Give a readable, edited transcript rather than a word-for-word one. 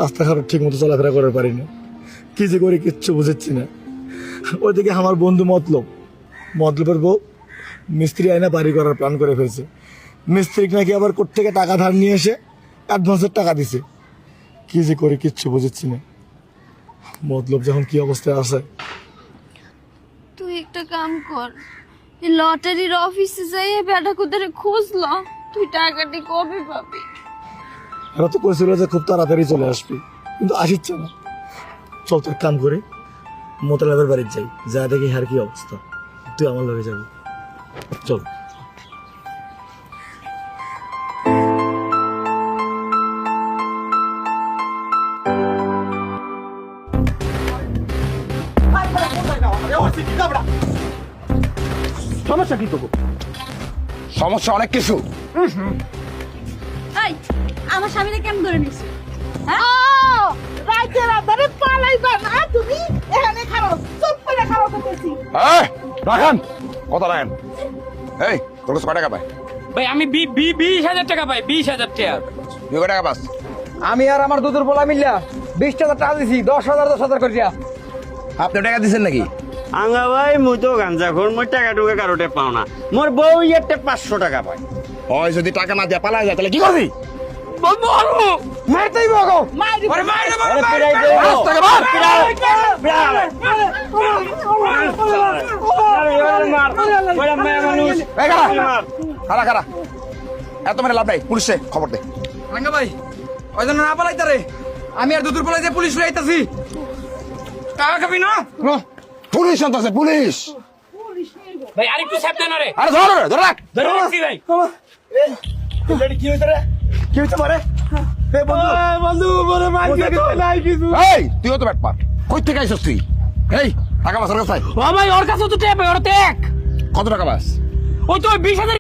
রাস্তাঘাট ঠিক মতো চলাফেরা করতে পারি না, কি যে করি কিচ্ছু বুঝেছি না। ওইদিকে আমার বন্ধু মতলবের বউ মিস্ত্রি আয়না বাড়ি করার প্ল্যান করে ফেলছে। মিস্ত্রি নাকি আবার কোত্থেকে টাকা ধার নিয়ে এসে অ্যাডভান্সের টাকা দিছে। কি যে করি কিচ্ছু বুঝেছি না। মতলব যখন কি অবস্থায় আছে। তুই একটা কাম কর, এই লটারির অফিসে যাই বেটা কুদারে খুঁজল, তুই টাকাটি কবে পাবি? এরা তো কইছিল যে খুব তাড়াতাড়ি চলে আসবি, কিন্তু আসিচ্ছে না। চল তো এক কাম করি, মোতালেবের বাড়ির যাই, যা দেখি হার কি অবস্থা। তুই আমার লগে যাবি, চল। সমস্যা কি তোকে? সমস্যা অনেক কিছু। এই আমার স্বামীরে কেমন ধরে নিছিস? রাইতে রাতে পালাইবা না তুমি, এখানে খারাপ চুপ করে খারাপ করতেছি। রাখান কথা রাখেন। এই তোর কাছে কয় টাকা পায়? ভাই আমি 20,000 টাকা পাই, 20,000 টাকা। তুই কয় টাকা পাস? আমি আর আমার দুধের পোলা মিল্লা 20,000 টাকা দিছি, 10,000 করিয়া। আপনি টাকা দিচ্ছেন নাকি? আঙ্গা ভাই মুই তো গাঞ্জা খোর, মই টাকা টুকা কারোটে পাও না। মোর বউ ইয়েতে 500 টাকা পায়। ওই যদি টাকা না দিয়ে পালা যায় তাহলে কি করবি? মারতেই বগো, আরে মার রে, আরে পিড়াই দেবো। রাস্তাকে মার। এই খারা খারা এত মানে লাভ নাই, পুলিশে খবর দে। রাঙ্গা ভাই ওই জন্য না পালাইতা রে, আমি আর দুধের পোলা যে পুলিশ লইতাছি। টাকা খাবি না? পুলিশ আনতেছে, পুলিশ। ভাই আরেকটু সাবধান রে। আরে ধর ধর রাখ। ধরে রাখছি ভাই। কি হয়েছে রে? কি হয়েছে মারে? বন্ধু বলে মার দিতে নাই কিছু। এই তুইও তো ব্যাট পার, কই থেকে আইছস তুই? এই টাকা পাস ওর কাছে? ও ভাই ওর কাছে তো ট্যাপ, ওর ট্যাক। কত টাকা পাস? ওই তো 20,000